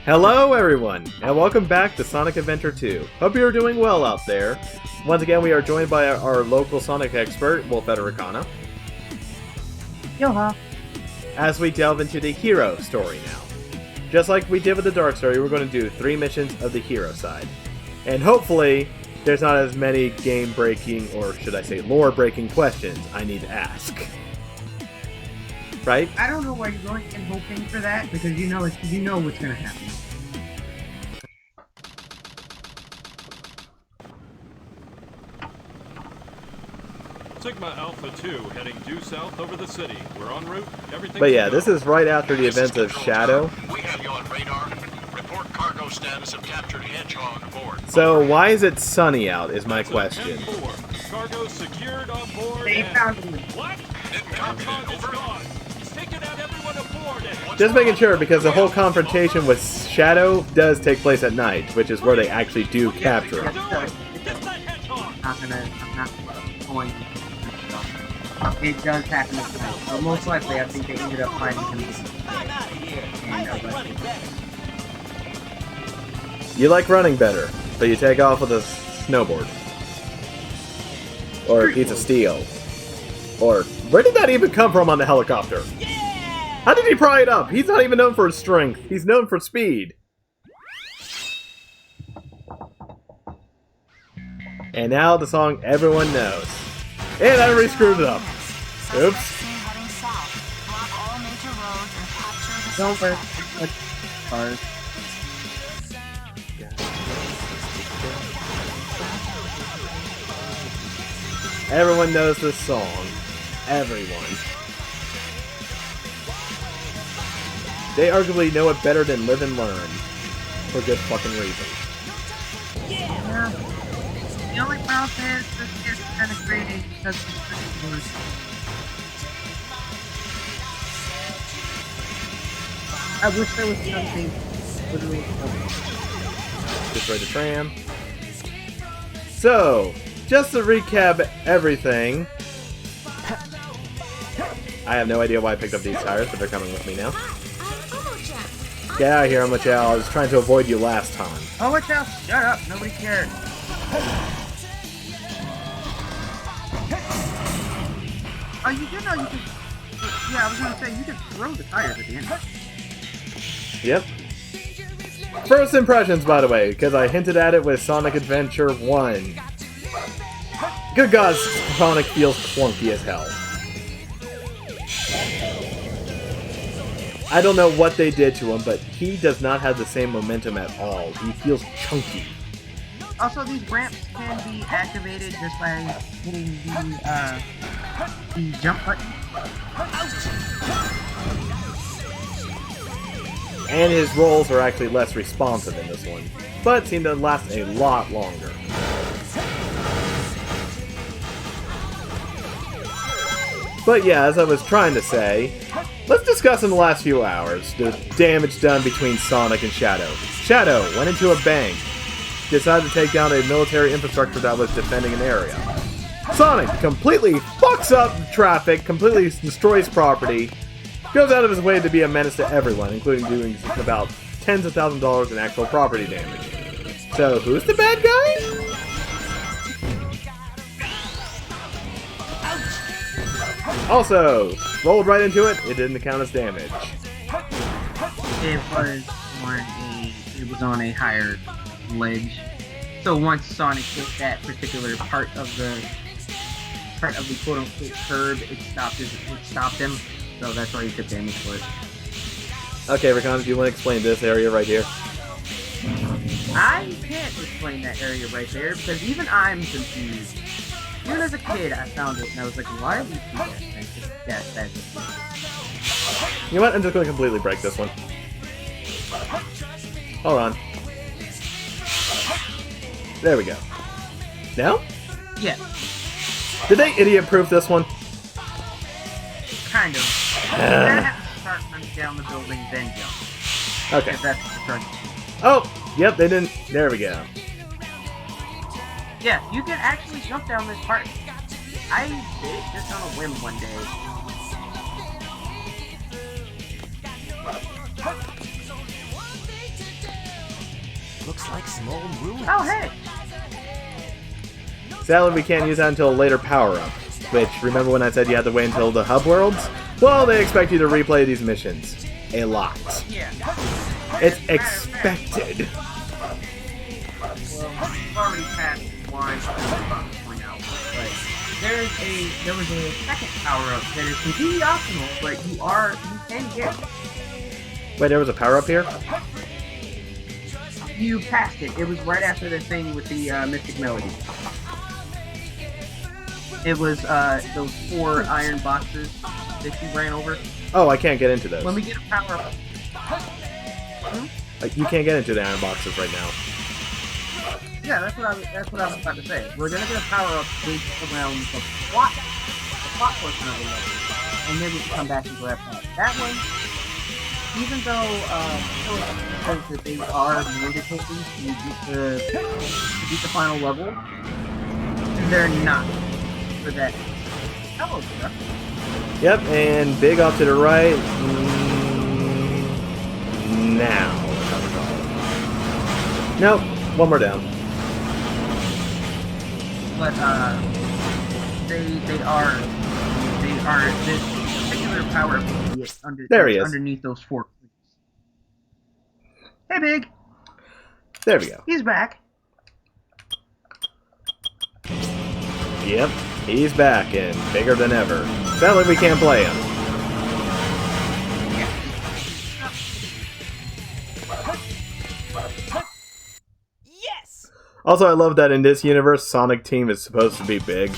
Hello everyone, and welcome back to Sonic Adventure 2. Hope you're doing well out there. Once again, we are joined by our local Sonic expert, Wolf Etericana. Yoha! As we delve into the hero story now. Just like we did with the Dark Story, we're going to do 3 missions of the hero side. And hopefully, there's not as many game-breaking, or should I say lore-breaking questions I need to ask. Right? I don't know why you're going and hoping for that, because you know what's going to happen. Sigma Alpha 2 heading due south over the city. We're en route. Everything. But yeah, this is right after the events of Shadow. We have you on radar. Report cargo status of captured hedgehog aboard. So why is it sunny out is my question. Cargo secured on board. They found him. What? Didn't copy Hedgehog it. is Over. gone. He's taken out everyone aboard. Just making sure, because the whole confrontation with Shadow does take place at night, which is where they actually do capture him. Get that hedgehog. I'm not going to. It does happen at night, but most likely I think they ended up finding him. You like running better, but you take off with a snowboard. Or a piece of steel. Or, where did that even come from on the helicopter? How did he pry it up? He's not even known for his strength. He's known for speed. And now the song everyone knows. And I already screwed it up. Oops. Don't worry. Cars. Everyone knows this song. Everyone. They arguably know it better than Live and Learn. For good fucking reason. Yeah. The only problem is this is kind of creating because it's pretty loose. I wish there was something literally. Destroy the tram. So, just to recap everything. I have no idea why I picked up these tires, but they're coming with me now. Get out of here, Omochao. I was trying to avoid you last time. Oh, watch out! Shut up! Nobody cares. Oh, you do know you can. Yeah, I was gonna say you can throw the tires at the end. Yep. First impressions, by the way, because I hinted at it with Sonic Adventure 1. Good God, Sonic feels clunky as hell. I don't know what they did to him, but he does not have the same momentum at all. He feels chunky. Also, these ramps can be activated just by hitting the jump button. And his rolls are actually less responsive in this one, but seem to last a lot longer. But yeah, as I was trying to say, let's discuss in the last few hours the damage done between Sonic and Shadow. Shadow went into a bank, decided to take down a military infrastructure that was defending an area. Sonic completely fucks up traffic, completely destroys property, goes out of his way to be a menace to everyone, including doing about tens of thousands of dollars in actual property damage. So, who's the bad guy? Also, rolled right into it, it didn't count as damage. It was on a higher ledge. So once Sonic hit that particular part of the quote unquote curb, it stopped him. So that's why he took damage for it. Okay, Rickon, do you want to explain this area right here? I can't explain that area right there because even I'm confused. Even as a kid, I found it and I was like, why do we do that? That's You know what? I'm just going to completely break this one. Hold on. There we go. Now? yeah, Did they idiot-proof this one? kind of. You gotta have to start running down the building, then jump. Okay. If that's the first. Oh! Yep, they didn't. There we go. Yeah, you can actually jump down this part. I did it just on a whim one day. Looks like some old ruins. Oh, hey! Sadly, we can't use that until a later power-up. Which, remember when I said you had to wait until the hub worlds? Well, they expect you to replay these missions. A lot. Yeah. It's expected. Well, we've already passed one, so I'm about to point out. But there was a second power-up that is completely optional, but you can get it. Wait, there was a power-up here? You passed it. It was right after the thing with the Mystic Melody. It was those 4 iron boxes that you ran over. Oh, I can't get into those. When we get a power-up... You can't get into the iron boxes right now. Yeah, that's what I was about to say. We're gonna get a power-up based around the plot portion of the level, and then we can come back and grab that one. Even though it says that they are mandatory to beat the final level, they're not for that. Hello, Jeff. Yep, and big off to the right. Now. Nope, one more down. But they are this particular power There he is. underneath those 4 creeps. Hey, Big. There we go. He's back. Yep, he's back and bigger than ever. Sadly, we can't play him. Yes! Also, I love that in this universe, Sonic Team is supposed to be big.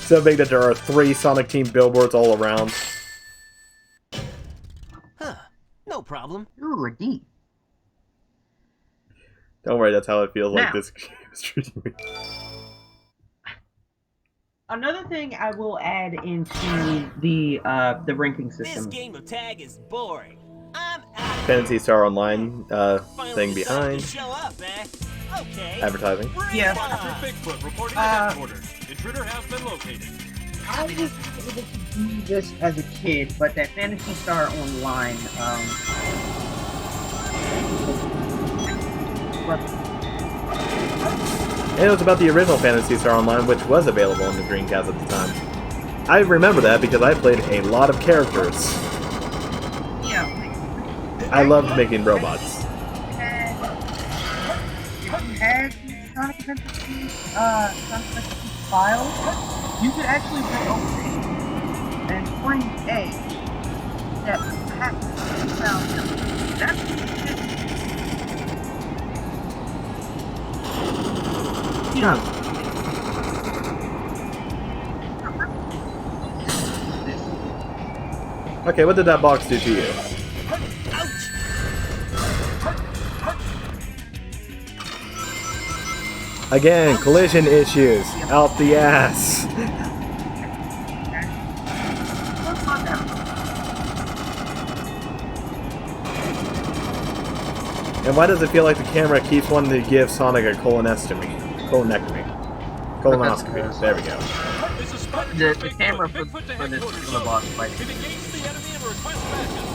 So big that there are 3 Sonic Team billboards all around. Huh. No problem. Ooh, a D. Don't worry, that's how it feels like Now. this game is treating me. Another thing I will add into the ranking This system. game of tag is boring. I'm out. Fantasy Star Online Finally thing decided behind. to show up, eh? Okay. Advertising. Yeah. Officer Bigfoot reporting to headquarters. Intruder has been located. I was able to do this as a kid, but that Fantasy Star Online, And it was about the original Phantasy Star Online, which was available on the Dreamcast at the time. I remember that because I played a lot of characters. yeah, I loved making robots. if you had Sonic Adventure files, you could actually bring over and find a that pack you found. That's Yeah. Okay, what did that box do to you? Again, collision issues. Out the ass. And why does it feel like the camera keeps wanting to give Sonic a colonoscopy? Colonoscopy. There we go. This is Spider the camera for Bigfoot to this headquarters. for the boss fight. We've engaged the enemy and request backup.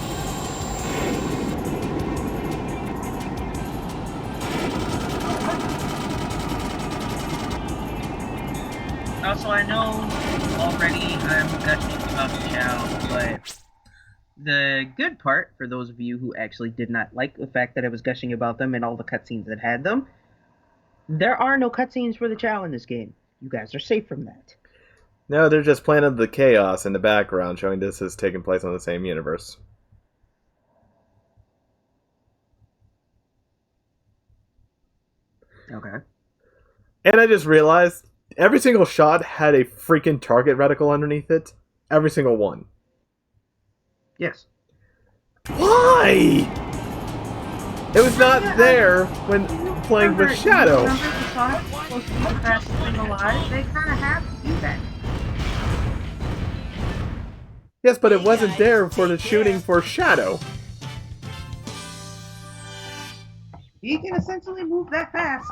Also, I know already I'm gushing about the Chow, but the good part, for those of you who actually did not like the fact that I was gushing about them and all the cutscenes that had them, there are no cutscenes for the Chow in this game. You guys are safe from that. No, they're just planning the chaos in the background, showing this is taking place on the same universe. Okay. And I just realized every single shot had a freaking target reticle underneath it. Every single one. Yes. Why? It was not there when playing with Shadow. Remember the Sonic was supposed to be the fastest thing alive? They kind of have to do that. Yes, but it wasn't there for the shooting for Shadow. He can essentially move that fast.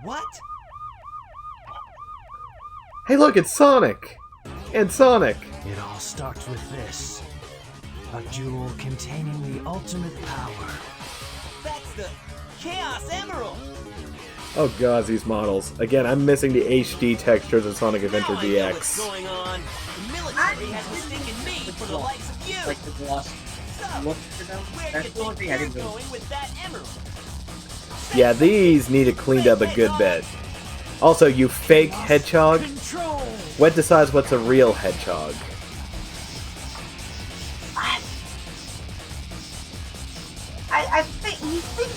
What? Hey look, it's Sonic! And Sonic! It all starts with this. A jewel containing the ultimate power. That's the Chaos Emerald! Oh god, these models. Again, I'm missing the HD textures of Sonic Adventure Now I know what's DX. going on. The military has mistaken me for the likes of you. Like the gloss So, look to them. where That's do the you only think thing I you're didn't really. going with that emerald? Yeah, these need it cleaned up a good bit. Also, you fake hedgehog. Control! What decides what's a real hedgehog? I think you think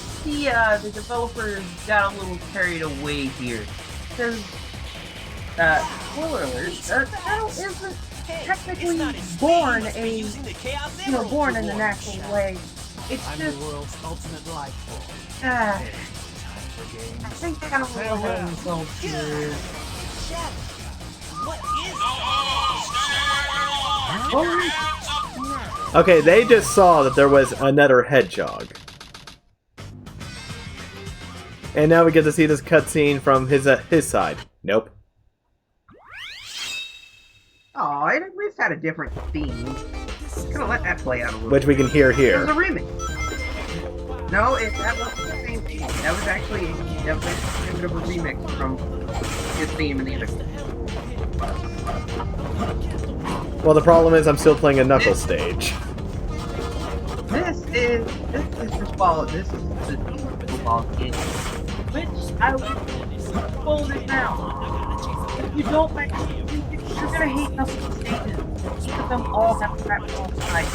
the developers got a little carried away here, because spoiler alert, Shadow isn't Hey, technically it's not as born famous for a using the Chaos you know Emerald born in a reward. natural way. It's I'm just the world's ultimate life form. I Time for games. think they got a little ahead of themselves here. Shadow, what is Oh, Okay, they just saw that there was another hedgehog. And now we get to see this cutscene from his side. Nope. oh, it at least had a different theme. Could have let that play out a little. Which we can hear It here. was a remix. No, that wasn't the same theme. That was actually a bit of a remix from his theme in the other. Well, the problem is I'm still playing a Knuckles stage. This is the football game, which I would spoil it now. If you don't like it, you're gonna hate Knuckles stages. Because them all have crap on side.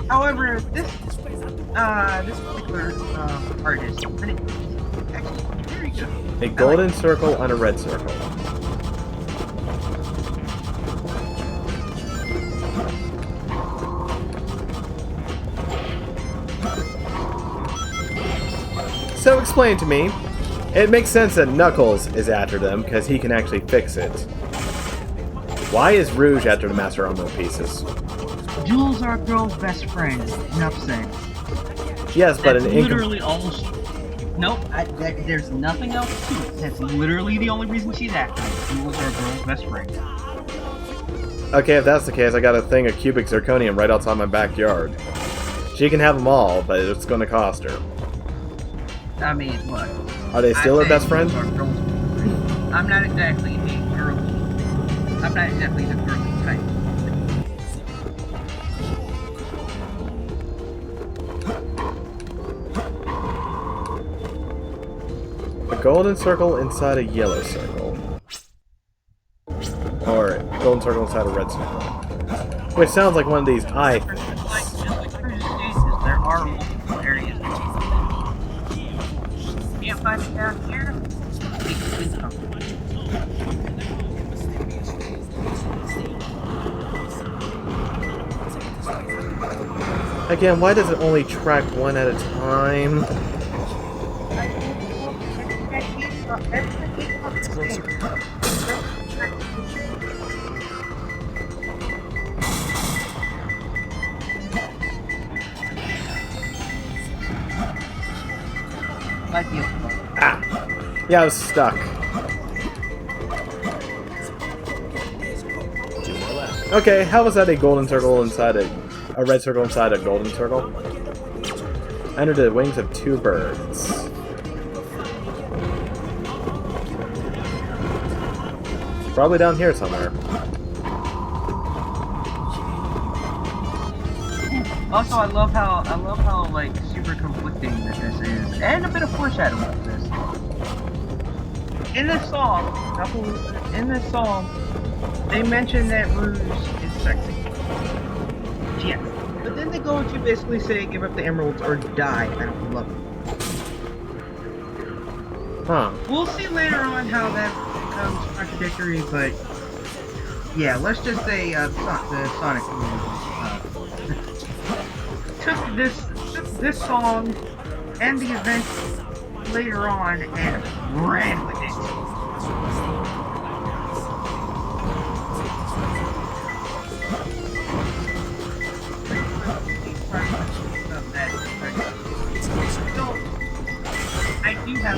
However, this particular artist, actually very good. A golden circle on a red circle. So explain to me. It makes sense that Knuckles is after them, because he can actually fix it. Why is Rouge after the Master Emerald pieces? Jules are a girl's best friend. Enough said. Yes, but That's an literally all. Nope, there's nothing else to it. That's literally the only reason she's after him. Jules are a girl's best friend. Okay, if that's the case, I got a thing of cubic zirconium right outside my backyard. She can have them all, but it's going to cost her. I mean, look. Are they still her best friend? I'm not exactly a girly. I'm not exactly the girly type. A golden circle inside a yellow circle. Or a golden circle inside a red circle. Which sounds like one of these eye things. There are multiple areas. Can't find it down here? Please come. Again, why does it only track one at a time? Ah! Yeah, I was stuck. Okay, how was that a golden circle inside a red circle inside a golden circle? Under the wings of two birds. Probably down here somewhere. Also, I love how like super conflicting that this is, and a bit of foreshadowing of this. In this song, they mention that Rouge is sexy. Yes, but then they go to basically say, "Give up the emeralds or die." I don't love it. Huh. We'll see later on how that becomes contradictory, but yeah, let's just say the Sonic took this song and the event later on and ran with it. I do have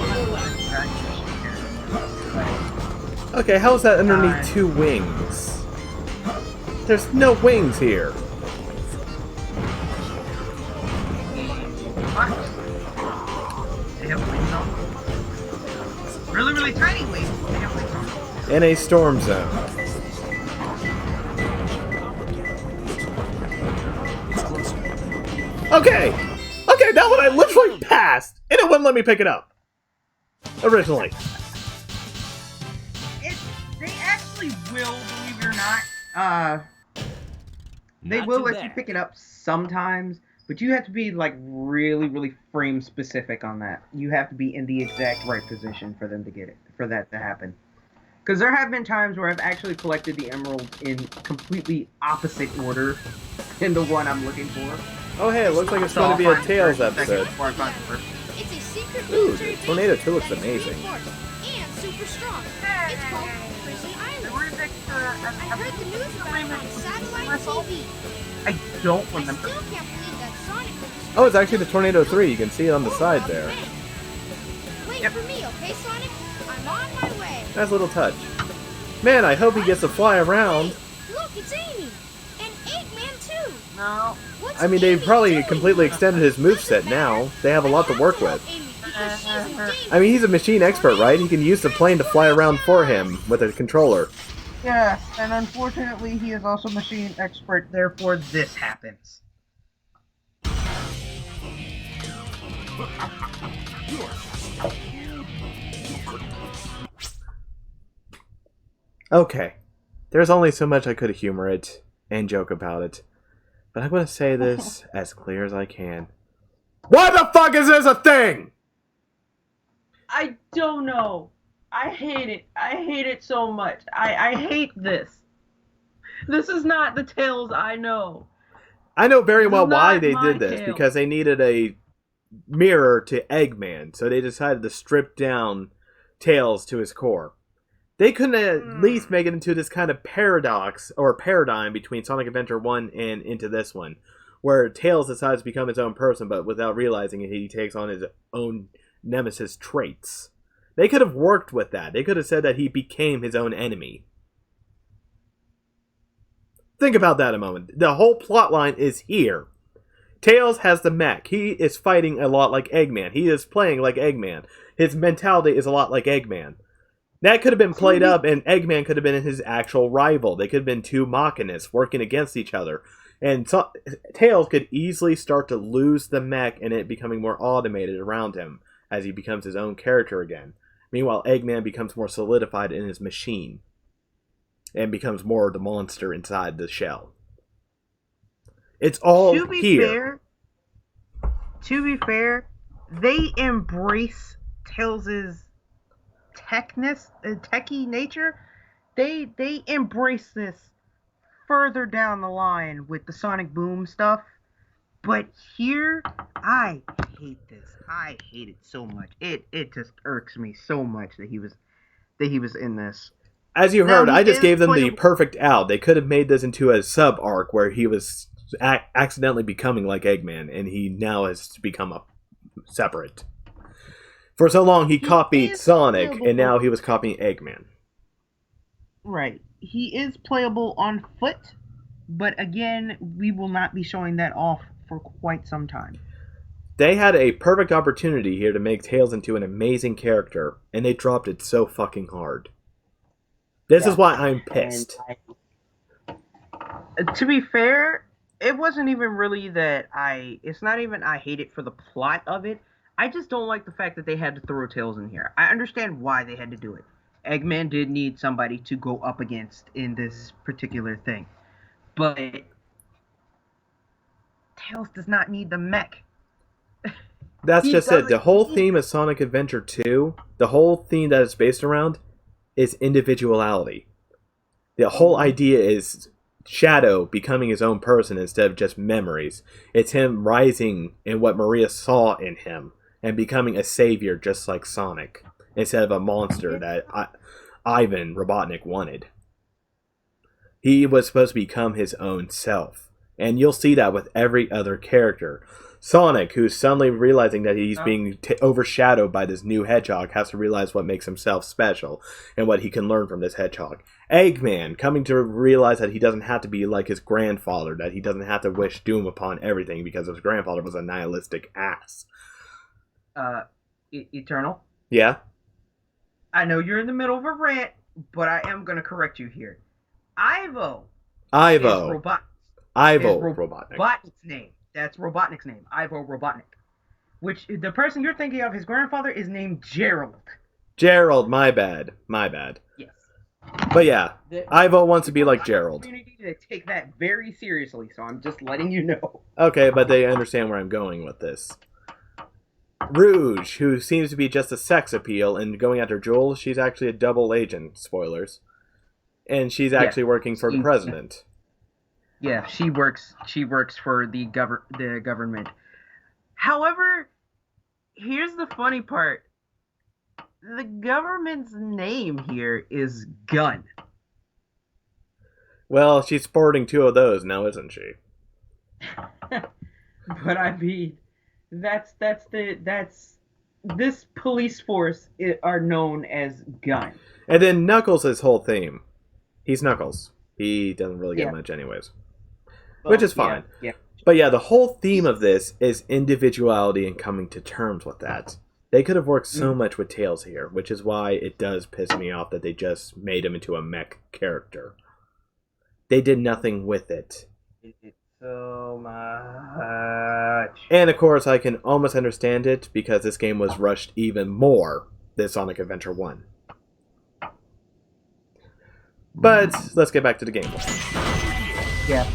Okay, how is that underneath two wings? There's no wings here. What? They have wings on? Really, really tiny wings. They have wings on. In a storm zone. Okay! Okay, that one I literally passed! And it wouldn't let me pick it up. Originally. They actually will, believe it or not. They Not will too let bad. you pick it up sometimes, but you have to be like really, really frame specific on that. You have to be in the exact right position for them to get it, for that to happen. Because there have been times where I've actually collected the emerald in completely opposite order than the one I'm looking for. Oh hey, it looks like it's So going I'll to be a find the Tails first second episode. before I find the first. It's a secret Ooh, military the Tornado base 2 looks that's amazing. reinforced and super strong. It's called Prison Island. I heard the news about it on satellite TV. I don't I remember. still can't believe that Sonic would destroy Oh, it's actually the Tornado 3. You can see it on the side there. Wait Yep. for me, okay, Sonic? I'm on my way. Nice little touch. Man, I hope he gets to fly around. Hey, look, it's Amy. And Eggman, too. No. What's I mean, they've Amy probably doing? completely extended his moveset now. They have a lot to work with. Amy, because she's in danger. I mean, he's a machine expert, right? He can use the plane to fly around for him with a controller. Yes, and unfortunately, he is also machine expert. Therefore, this happens. Okay. There's only so much I could humor it and joke about it. But I'm going to say this as clear as I can. Why the fuck is this a thing? I don't know. I hate it. I hate it so much. I hate this. This is not the Tails I know. I know very well Not why they my did this. Tails. Because they needed a mirror to Eggman. So they decided to strip down Tails to his core. They couldn't at least make it into this kind of paradox or paradigm between Sonic Adventure 1 and into this one. Where Tails decides to become his own person, but without realizing it, he takes on his own nemesis traits. They could have worked with that. They could have said that he became his own enemy. Think about that a moment. The whole plotline is here. Tails has the mech. He is fighting a lot like Eggman. He is playing like Eggman. His mentality is a lot like Eggman. That could have been played up, and Eggman could have been his actual rival. They could have been two machinists working against each other. And so, Tails could easily start to lose the mech and it becoming more automated around him as he becomes his own character again. Meanwhile, Eggman becomes more solidified in his machine and becomes more the monster inside the shell. It's all To be here. fair, they embrace Tails' techie nature. They embrace this further down the line with the Sonic Boom stuff. But here, I hate this. I hate it so much. It just irks me so much that he was in this. As you Now, heard, he I just is gave them the playable- perfect out. They could have made this into a sub-arc where he was accidentally becoming like Eggman, and he now has become a separate. For so long, he copied is Sonic, playable. and now he was copying Eggman. Right. He is playable on foot, but again, we will not be showing that off for quite some time. They had a perfect opportunity here to make Tails into an amazing character, and they dropped it so fucking hard. This is why I'm pissed. To be fair, it wasn't even really that it's not even I hate it for the plot of it. I just don't like the fact that they had to throw Tails in here. I understand why they had to do it. Eggman did need somebody to go up against in this particular thing. But Tails does not need the mech. That's He just it. The doesn't whole need- theme of Sonic Adventure 2, the whole theme that it's based around, is individuality. The whole idea is Shadow becoming his own person instead of just memories. It's him rising in what Maria saw in him and becoming a savior just like Sonic instead of a monster that Ivan Robotnik wanted. He was supposed to become his own self. And you'll see that with every other character. Sonic, who's suddenly realizing that he's being overshadowed by this new hedgehog, has to realize what makes himself special and what he can learn from this hedgehog. Eggman, coming to realize that he doesn't have to be like his grandfather, that he doesn't have to wish doom upon everything because his grandfather was a nihilistic ass. Eternal? Yeah? I know you're in the middle of a rant, but I am going to correct you here. Ivo. Ivo. Ivo Robotnik. Robotnik's name. That's Robotnik's name. Ivo Robotnik. Which, the person you're thinking of, his grandfather, is named Gerald. Gerald, my bad. My bad. Yes. But yeah, Ivo wants to be like Gerald. Community to take that very seriously, so I'm just letting you know. Okay, but they understand where I'm going with this. Rouge, who seems to be just a sex appeal and going after Joel, she's actually a double agent. Spoilers. And she's actually working for the president. Yeah, she works for the government. However, here's the funny part. The government's name here is Gun. Well, she's sporting 2 of those now, isn't she? But I mean, that's this police force are known as Gun. And then Knuckles' whole theme. He's Knuckles. He doesn't really get much anyways. Well, which is fine. Yeah. But yeah, the whole theme of this is individuality and coming to terms with that. They could have worked so much with Tails here, which is why it does piss me off that they just made him into a mech character. They did nothing with it. So much. And of course, I can almost understand it because this game was rushed even more than Sonic Adventure 1. But let's get back to the gameplay. Yeah.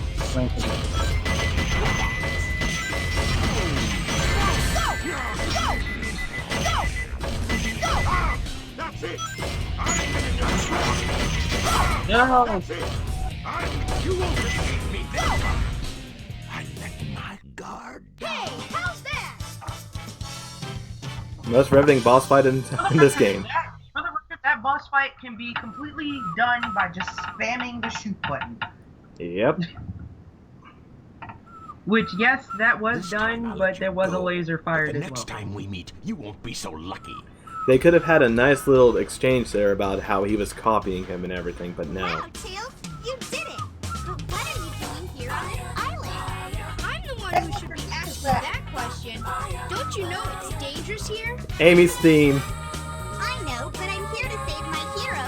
No. You won't defeat me this time. I let my guard down. Hey, how's that? Most riveting boss fight in this game. For the record, that boss fight can be completely done by just spamming the shoot button. Yep. Which, yes, that was This time done, I'll but let there you was a go. laser fired The as next well. time we meet, you won't be so lucky. They could have had a nice little exchange there about how he was copying him and everything, but no. Wow, Tails, you did it! But what are you doing here on this island? I'm the one who should be asked that question. Don't you know it's dangerous here? Amy's theme. I know, but I'm here to save my hero,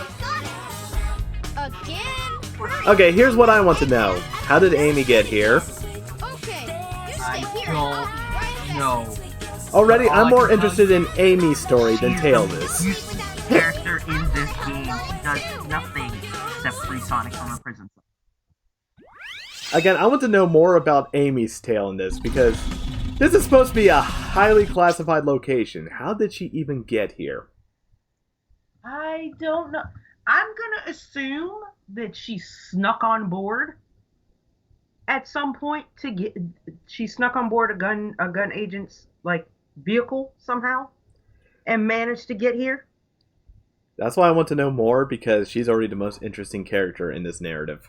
Sonic. Again? Hurry. Okay, here's what I want to know. How did Amy get here? Okay, you stay here. don't I'll be right back. No. Already, I'm more interested in Amy's story than Tails is. Useless character in this game. She does nothing except free Sonic from a prison cell. Again, I want to know more about Amy's tale in this, because this is supposed to be a highly classified location. How did she even get here? I don't know. I'm gonna assume that she snuck on board at some point to get. She snuck on board a gun agent's vehicle somehow, and managed to get here. That's why I want to know more, because she's already the most interesting character in this narrative.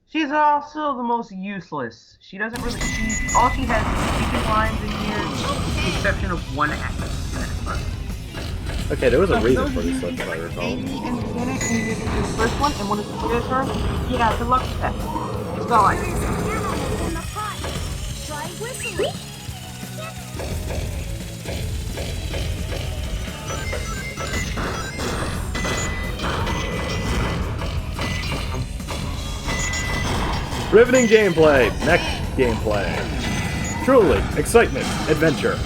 She's also the most useless. She doesn't really. All she has is speaking lines in here, with the exception of one act. Okay, there was a So reason those for of you this, who if I did recall. Amy in the beginning, and you did the first one, and wanted to play as her, yeah, good luck with that. It's gone. In the pot. Try whistling. Riveting gameplay, mech gameplay. Truly, excitement, adventure.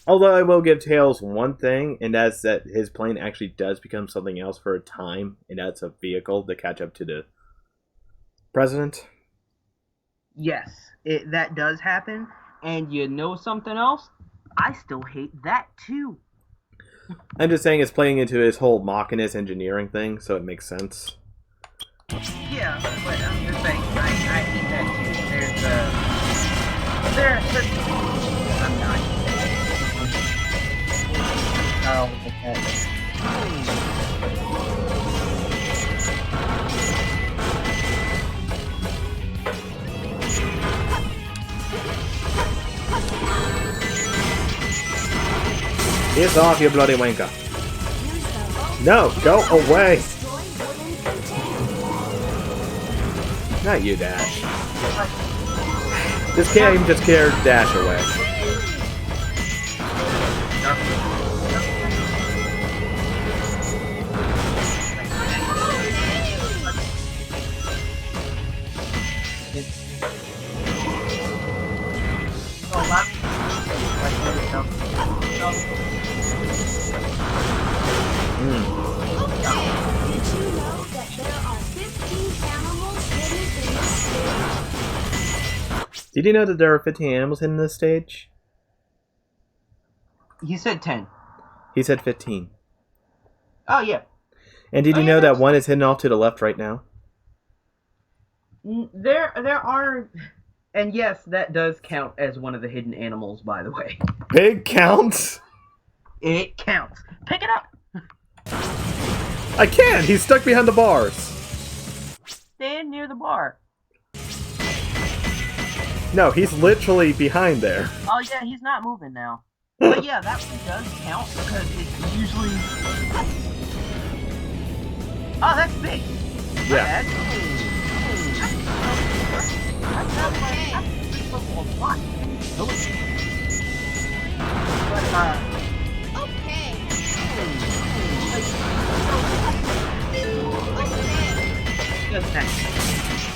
Although I will give Tails one thing, and that's that his plane actually does become something else for a time, and that's a vehicle to catch up to the president. Yes, that does happen. And you know something else? I still hate that too. I'm just saying it's playing into his whole Machinist engineering thing, so it makes sense. Yeah, but I'm just saying, I hate that too. I'm not. Oh, okay. Piss off, you bloody wanker. No, go away. Not you, Dash. This game just scared Dash away. Did you know that there are 15 animals hidden in this stage? He said 10. He said 15. Oh, yeah. And did you know that one is hidden off to the left right now? There are... And yes, that does count as one of the hidden animals, by the way. Big counts? It counts. Pick it up! I can't! He's stuck behind the bars! Stand near the bar. No, he's literally behind there. Oh, yeah, he's not moving now. But yeah, that one does count because it's usually... Oh, that's big! Yeah.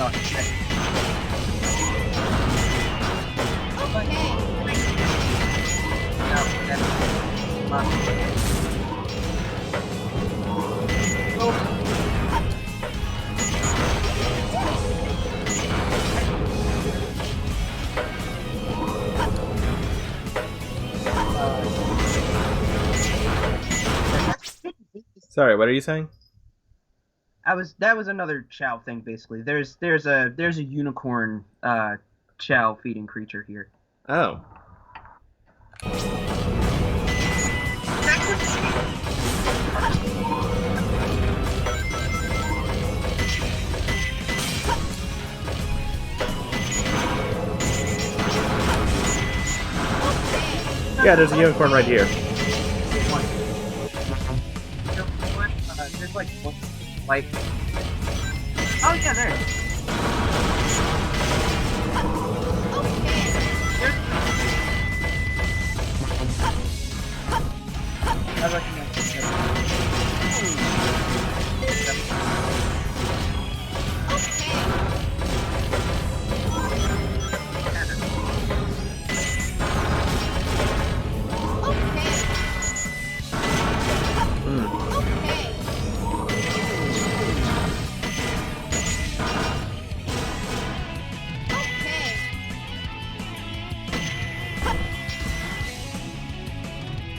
Okay. Sorry, what are you saying? That was another Chow thing basically. There's a unicorn Chow feeding creature here. Oh. Yeah, there's a unicorn right here. There's like oh yeah, there. I recognize it.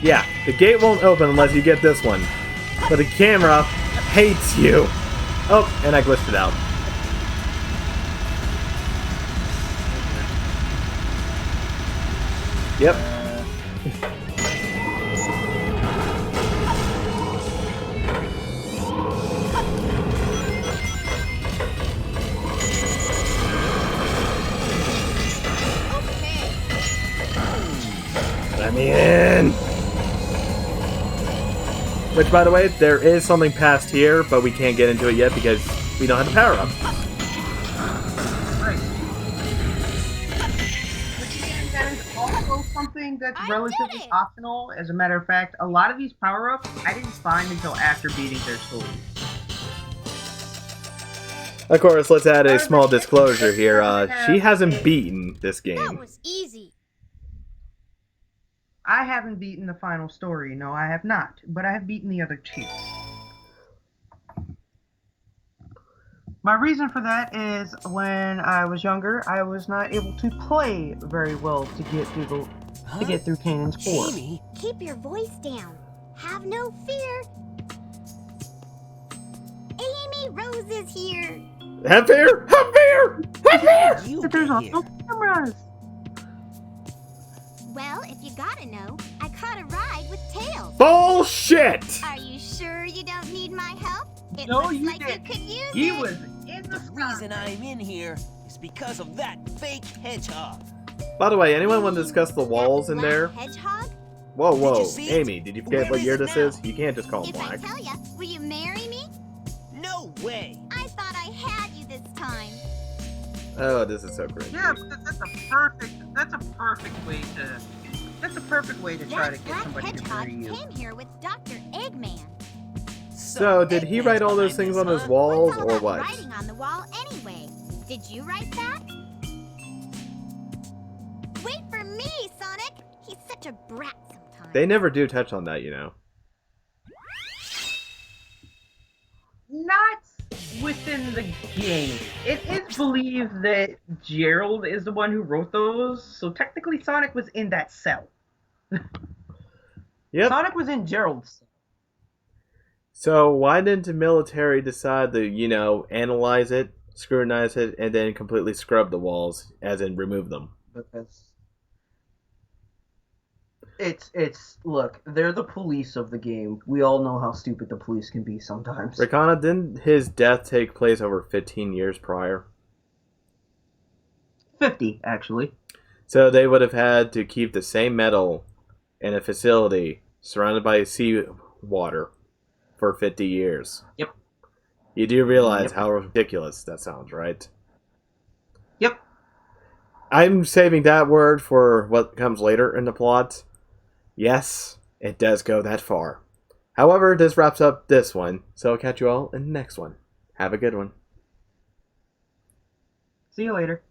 Yeah, the gate won't open unless you get this one. But the camera hates you. Oh, and I glitched it out. Yep. Let me in! Which, by the way, there is something past here, but we can't get into it yet because we don't have the power-up. Right. That is also something that's relatively optional. As a matter of fact, a lot of these power-ups I didn't find until after beating their stories. Of course, let's add a small disclosure here. She hasn't beaten this That game. was easy. I haven't beaten the final story. No, I have not. But I have beaten the other two. My reason for that is when I was younger, I was not able to play very well to get through Canaan's Core. Jamie? Keep your voice down. Have no fear. Amy Rose is here. Have fear! Have fear! Have fear! You But there's get also here. cameras. Well, if you gotta know, I caught a ride with Tails. Bullshit! Are you sure you don't need my help? It No, looks you like didn't. you could use He it. was in the The reason sky. I'm in here is because of that fake hedgehog. By the way, anyone want to discuss the walls in Black there? Hedgehog? Whoa, whoa. you see it? Amy, did you forget Where what is year it this now? is? You can't just call him If I black. tell ya, will you marry me? No way. I thought I had you this time. Oh, this is so cringy. Yeah, because that's a perfect way to try to That get black somebody to hedgehog marry you. came here with Dr. Eggman. So, did he Eggman's write all those behind things this, on his huh? walls, What's all or that what? writing on the wall anyway? Did you write that? Wait for me, Sonic! He's such a brat sometimes. They never do touch on that, you know. Not within the game. It is believed that Gerald is the one who wrote those, so technically Sonic was in that cell. Yep. Sonic was in Gerald's cell. So, why didn't the military decide to, you know, analyze it, scrutinize it, and then completely scrub the walls, as in remove them? Because it's look, they're the police of the game. We all know how stupid the police can be sometimes. Rakana, didn't his death take place over 15 years prior? 50, actually. So they would have had to keep the same metal in a facility surrounded by sea water for 50 years. Yep. You do realize Yep. how ridiculous that sounds, right? Yep. I'm saving that word for what comes later in the plot. Yes, it does go that far. However, this wraps up this one, so I'll catch you all in the next one. Have a good one. See you later.